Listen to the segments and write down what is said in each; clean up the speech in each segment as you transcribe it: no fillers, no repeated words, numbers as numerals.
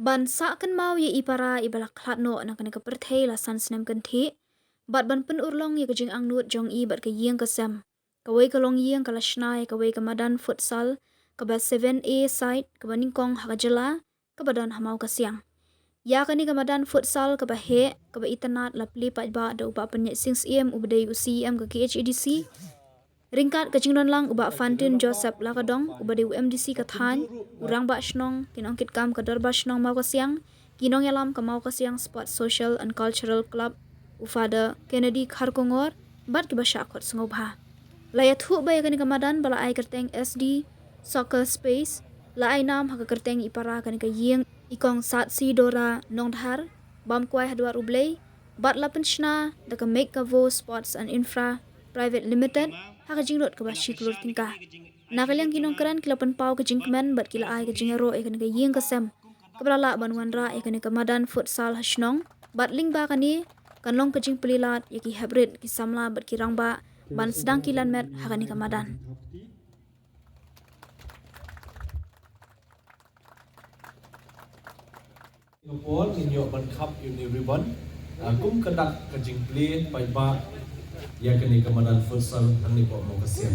Ban sa kan mau ye ipara ibala klat no na kan ka perthei la san snem kan thi bat ban pen urlong ye ka jing ang nut jong i bat ka yeng ka sem ka wei ka long yeng ka la shnai ka wei ka madan futsal ka ba 7A side ka baning kong ha ka jela ka badan hamau ka siang ya ka ni ka madan futsal ka ba he ka ba itanat la pli pa ba do ba pen 6am ubdei UCM ka KHEDC ringkat ka jingron lang uba Fantin Joseph Lakadong uba di UMDC ka than urang ba shnong kinong kit kam ka dor ba shnong mau ka siang kinong yalam ka mau ka siang Sport Social and Cultural Club ufada Kennedy Kharkongor bat ki ba shakot sngobha laya thu ba ya ka madan bala ai kerteng SD Soccer Space la ai nam ha ka kerteng ipara ka yeng ikong sat si dora nongdhar bam kwai hadwar ublei bat la penshna da ka make ka vo Sports and Infra Private Limited haka jingrot ka ba shiklur tingka nakalyang kinong karan kilapan pau ka jingkmen bat kila ai ka jingero e kan ka yeng ka sem kabra la banwan ra e kan ka madan futsal hashnong bat ling ba kani kanlong ka jing pelilat yaki hybrid ki samla bat ki rangba ban sedang kilan met haka ni ka madan Singapore in your ban cup in everyone kum kadak ka jing play pai ba ya kani kamadan futsal ang ni po mo kasi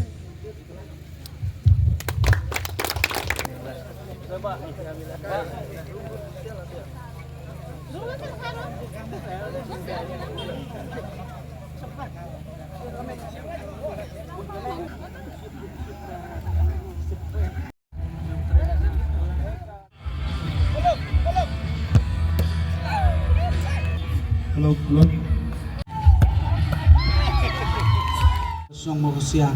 Hello. Song mo siang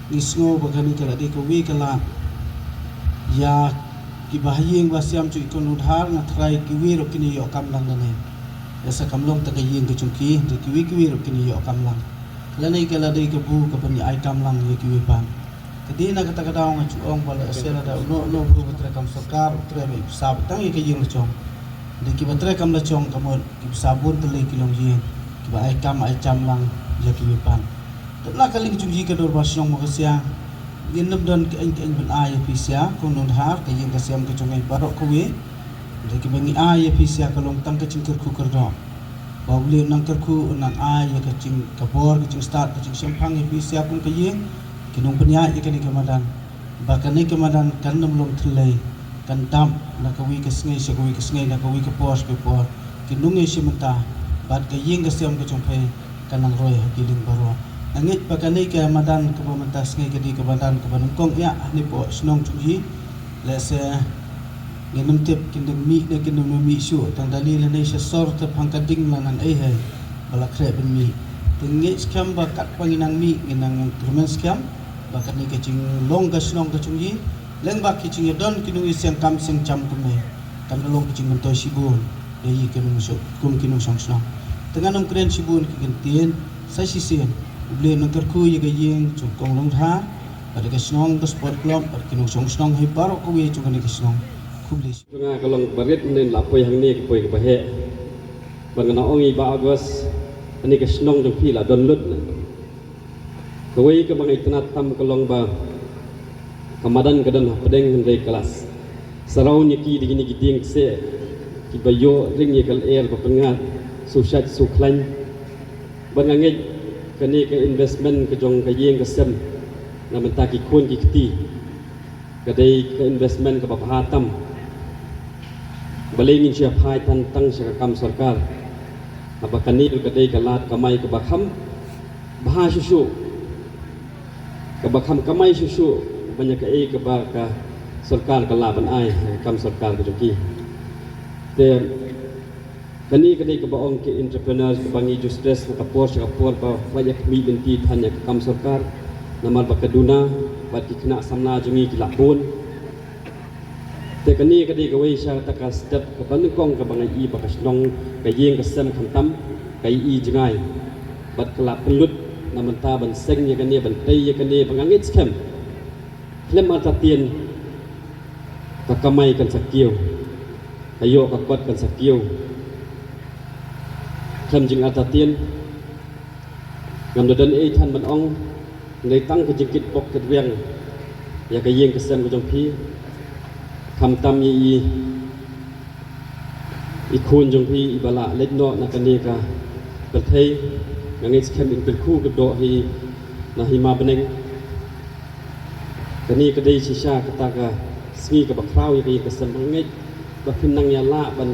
ni sngo bagani kala di ko wi kala ya ki bahiyeng basiam chu ikon udhar na try ki wi ro kini yo kam lang ne ya sa kam long ta ka yeng ki chungki de ki wi ro kini yo kam lang lanai kala dei ka bu ka pani ai kam lang ye ki wi pan kadi na kata kadaw nga chu ong bala sera da no bu tra kam sokar tra me sab tang ye ka yeng chong de ki batre kam la chong kamon ki sabun tele ki long yeng ki ba ai kam ai cham lang ye ki wi pan la kaling chungji ka dor basong mo kasya ginab don ka ang ban ay pisya kunun har ka yeng kasyam ka chungay barok ko we de ki bangi ay pisya ka long tang ka chingker ku kerdo bawli nang kerku nang ay ka ching ka bor ka ching start ka ching sampang pisya kun ka yeng kinong panya ikani ka madan bakani ka madan kan nam long thlei kan dam na ka wi ka sngai sa ka wi ka sngai na ka wi ka pos ka por kinong ye simata bat ka yeng kasyam ka chungpai kanang roy hakiling baro angit pakani ka madan ka pamantas ngai kadi ka madan ka banungkong ya ni po snong chunghi lese nginum tip kindeng mi na kindeng mi su tang dalil na sa sor ta pangkading lanan ai hai bala kre ben mi tingi skam ba kat panginang mi nginang instrument skam ba kani ka ching long ka snong ka chunghi leng ba ki ching don kinung isem kam sing cham kumai kam long ki ching to sibun yi kinung so kum kinung song snong tenganum kren sibun ki gentien sa sisien ble nang kerku ye ga yeng chung kong long tha pada ka snong ka sport club pada kinung song snong he baro ko we chung ni ka snong khubli nga kalong barit nen la poi hang ni ko poi ka bahe bangana ongi ba agos ani ka snong jong phi la don lut ko we ka bangai tanat tam kalong ba kamadan ka dan pedeng hen kelas sarau ni ki digini giding se ki bayo ring ye kal air ba pengat susat suklan bangange kani ke investment ke jong ke yeng ke sem na menta ki kun ki kti kadai ke investment ke bapahatam balengin sia phai tan tang sia kam sarkar abakani kadai ke lat kamai ke bakham baha susu ke bakham kamai susu banyak ke ke ba ka sarkar ke laban ai kam sarkar ke joki te kani kani ke baong ke entrepreneurs ke bangi ju stress ka pos ka por ba banyak mi benti thanya ke kam sarkar namal ba kaduna ba ki kena samna jungi ki lapun te kani kani ke wei sha ta ka step ke ban kong ke bangai i ba ka snong ka yeng ka sem kham tam kai i jingai bat kala pelut naman ta ban seng ye kani ban tei ye kani bangangit scam klem ata tien ka kamai kan sakiu ayo ka kwat kan sakiu kham jing atatien ngam dan ei than ban ong nei tang ke jikit pok ke wiang ya ka yeng ke sem ko jong phi kham tam yi อีกคนจงพี่อิบาละเล็กน้อยนักนี้ก็ประเทศยังไงสแคมเป็นคู่กับโดฮีนะฮิมาบันเองกันนี้ก็ได้ชิชากตากาสกีกับบักคราวยังไงก็สมังเงบักพินังยาละบัน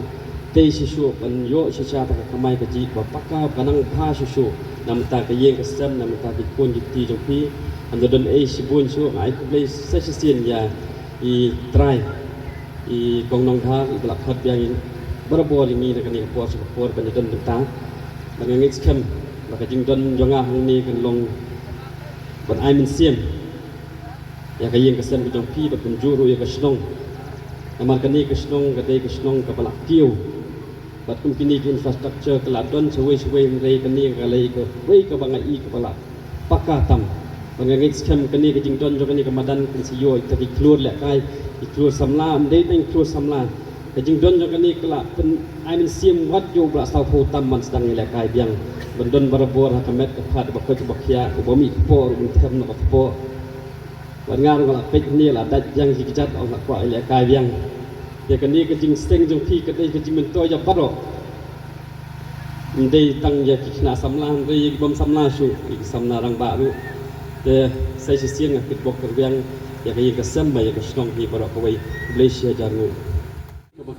เตชิชูบันโยชิชาตากาขมายกจีบักปักกาบันังพาชูนำตากะเยงก็สมนำตาติคนยิตีจงพี่อันโดนชิบุนชูไอ้คุบเลยเซชเซียนยาอีไตรอีกองนองทาอีบลักพัดยังberapa ini nak ni puas puas banyak dan bentang, banyak ni scam, maka jingdan jangan hang ni kan long, ban ai men siam, ya kaya kesan kita pi berpenjuru ya kesenong, nama kan ni kesenong, kadai kesenong kepala kiu, bat kum kini infrastruktur keladon sesuai mereka kan ni kalai ke, wei ke bangai kepala pakatam, banyak ni scam kan ni jingdan jangan ni kemadan kan siyo, tapi keluar lekai, keluar samla, mereka ni keluar samla. Kajing don jang kani kelak pen ainin sim wat yo bla sau pho tam man sedang ni lekai biang bendon barabor ha kamet kaphat bakot bakhya ko bomi po un them no po wan ngar ngala pek ni la dat yang hikjat au la kwa lekai biang ya kani kajing steng jong phi kadai kajing men to ya paro ndai tang ya kikna samla ndai bom samla su ik samna rang ba ru de sai si siang kit bok biang ya kaya kasam ba ya kasnong hi paro ko wai Malaysia jangu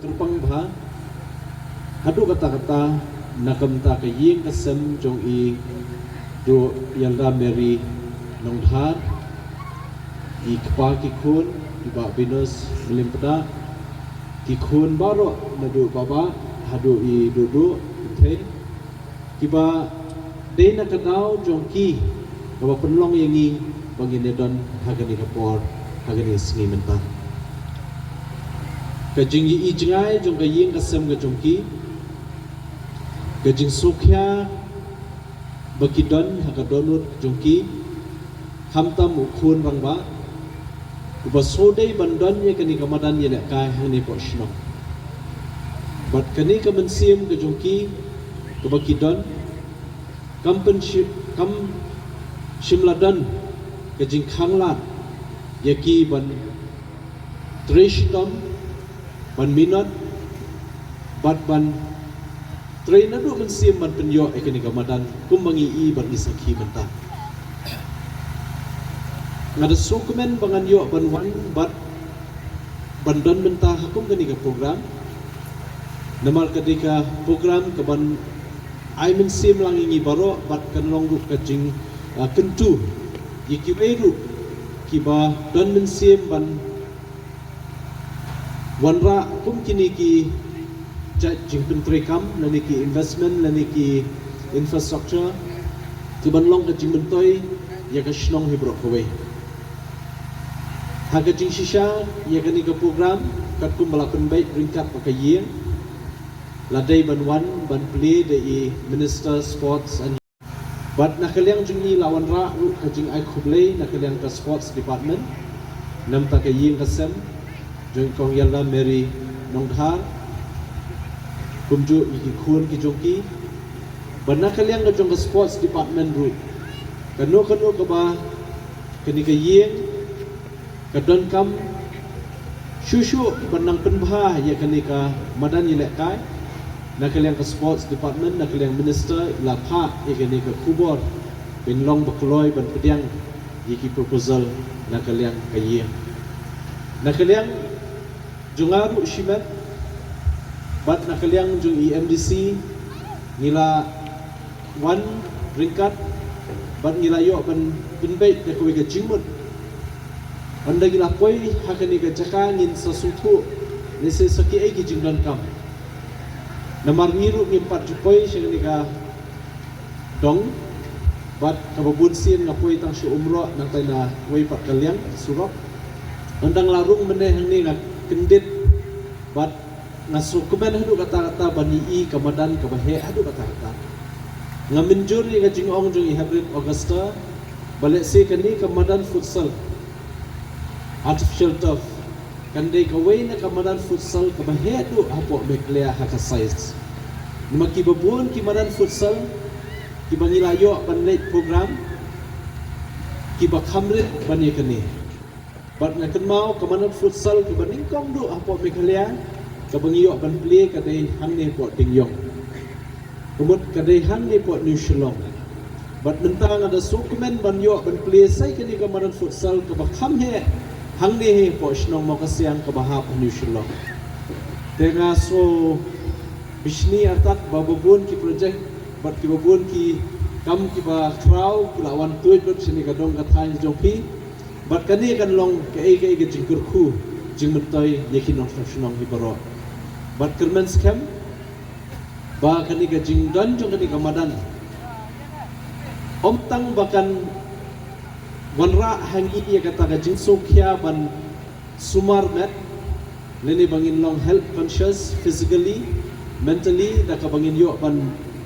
Kerpang bah, hadu kata-kata nakam ta kaying kasem jong i do yalda Mary nongthar i kpa ki khun i ba binus melimpada ki khun baro nadu baba hadu i dudu the ki ba de na kadau jong ki ka penlong yangi bangin don hagani kapor hagani sngi mentah kajing yi ijngai jong kaying kasem ga jongki kajing sukya bakidon hakadonut jongki khamtam ukhun rangba ubasodei bandon ye kani kamadan ye kai hani poshno bat kani kamansim ga jongki ka bakidon companship kam shimladan kajing khanglat yaki ban trishtom ban minot bat ban trainer do man sim ban penyo ekani kamadan kumbangi i ban isakhi banta ngada sukumen bangan yo ban wan bat bandon benta hakum kani ka program namal kadika program ka ban ai men sim lang ingi baro bat kan long ru ka jing kentu yiki weru kiba don men sim ban wanra kum kini ki jing pentrekam lani ki investment lani ki infrastructure tu banlong ka jing mentoi ya ka shnong hibro kowe ha ka jing shisha ya ka ni ka program kat kum balakun baik ringkat pakayeng ladai banwan ban play de minister sports and but nakaliang jing ni lawan ra ka jing ai khublei nakaliang ka sports department nam takayeng kasem jong kong yalda Mary nongthar kumju iki khun ki jongki banna kaliang ga jong sports department ru kanu ka ba kani ka yeng ka don kam shushu banang penbha ya kani ka madan yile kai na kaliang ka sports department na kaliang minister la pha ya kani ka kubor bin long bakloi ban pediang iki proposal na kaliang ka yeng na kaliang jungaru shimat bat nakaliang jung EMDC nila one ringkat bat nila yo ban pinbait na kuwi ka jingmut anda gila poi hakani ka jaka ngin sasutu ni se saki ai ki jingdan kam namar ngiru ngimpat jupoi singani ka dong bat kababun sin ngapoi tang si umro nang tay na way pat kaliang surok andang larung meneh ni ngak kendit bat ngasuk kemen hadu kata-kata bani i kamadan kabahe hadu kata-kata ngaminjur ni ngajing ong jung hybrid Augusta balik se kani kamadan futsal artificial turf kandai kawai na kamadan futsal kabahe hadu hapo meklea haka size nimaki babun kamadan futsal kibangilayo banlate program kibakhamrit bani kani bat na kan mau kamanan futsal ke baningkong do apo mekalia kabangyo ban play kadai hangne po tingyong kumut kadai hangne po New Shillong badminton ada sukumen banyo ban play sai kini kamaran futsal kabakam he hangne he po shnong makasiang kabahap New Shillong tenga so bishni artak babubun ki project bat ki babun ki kam ki ba kraw kulawan tuit dot sini kadong kathan jongpi bat kani kan long ke jingkur khu jingmentoi yekin shnong hi baro bat kermen scam ba kani ka jingdan jong kani kamadan omtang bakan wanra hangi ia kata ka jingso kya ban sumar met leni bangin long health conscious physically mentally da ka bangin yo ban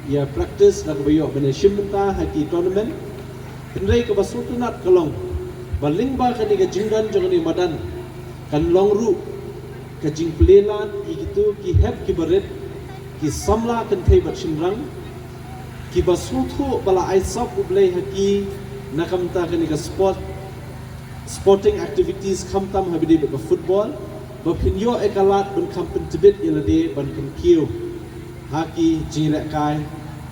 ya practice da ka bayo ban shimta haki tournament kendai ka basutunat kalong baling ba kani ka jingdan jong ni madan kan long ru ka jing plelan igitu ki heb ki baret ki samla kan thei bat shimrang ki basutu bala aisap ublei haki nakamta kani ka sporting activities kamtam habide ba football ba pinyo ekalat ban kampen tibet ilade ban kan kiu haki jingle kai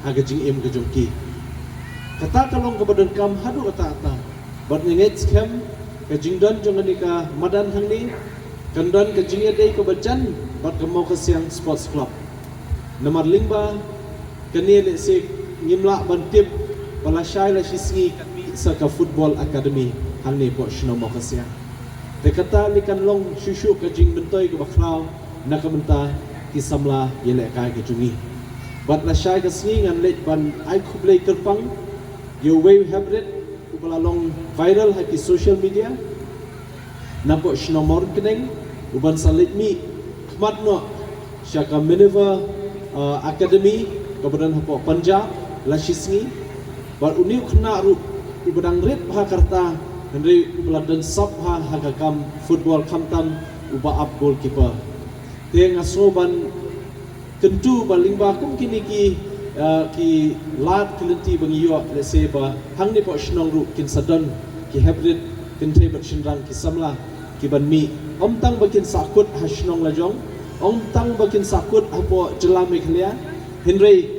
haga jing em ka jongki kata kalong ka badan kam hadu kata ata bat nget scam ka jingdan jongani ka madan hangni kandan ka jingye dei ka bajan bat ka mau ka siang sports club nomor lingba kani le se ngimla bantip bala shai la shisgi sa ka football academy hangni po shno mo ka siang te kata likan long shushu ka jing bentoi ka bakraw nakamenta ki samla yele kai ka jungi bat la shai ka singi ngan let ban ai khublei kerpang you way habit ubala long viral ha ki social media napo shno mor keneng uban salit mi khmat no shaka Minerva academy kabadan hapo Punjab la shisngi bar uniu khna ru ubadang ret ha karta henry ubaladan sab ha hagakam football kamtam uba up goalkeeper te ngasoban kentu balingba kum kini ki lat kelenti bangiyo lese ba hangni po shnong ru kin sadon ki hybrid kin thei bat shinrang ki samla ki ban mi omtang bakin sakut hashnong lajong omtang bakin sakut apo jelam mekhlia henry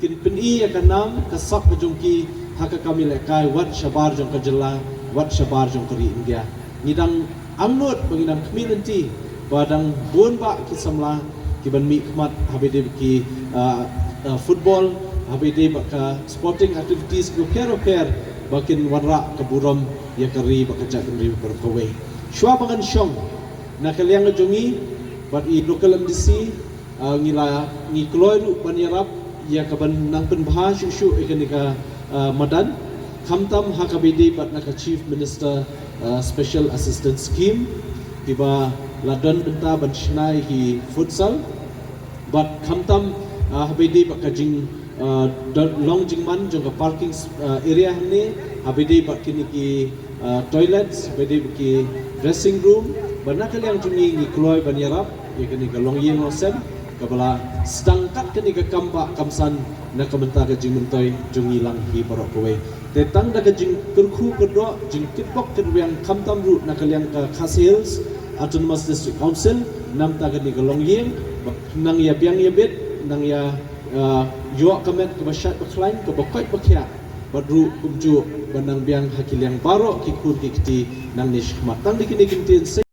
kin peni akanam kasak bajongki haka kami lekai wat shabar jong ka jela wat shabar jong kari India ngidang amnot banginam community badang bonba ki samla ki ban mi khmat habide ki football habide baka sporting activities ko pair bakin warra kaburam ya kari baka jakri berkawe shwa bangan shong nakaliang jongi bat i local MDC ngila ngi kloiru banyarap ya kaban nang penbah shushu ekanika madan kamtam hakabide bat naka chief minister special assistance scheme tiba ladon benta ban shnai hi futsal bat kamtam habide bat kajing long jingman jong parking area hne habide bat kini ki toilets habide ki dressing room banakali yang jungi ni kloi banyarap yakni ka long yeng osem kabala sedangkat kini ka kamba kamsan na kamenta ka jing mentoi jungi lang hi barok kowe tetang da ka jing kurkhu kedok jing kitbok kedwiang kamtam ru na kaliang ka khasils autonomous district council nam ta kini ka long yeng nang ya biang ya bet nang ya yo kamet ka basyat baklain ka bakoi bakhya badru kumju banang biang hakil yang barok ki kur ki kiti nang nish matang dikini kintin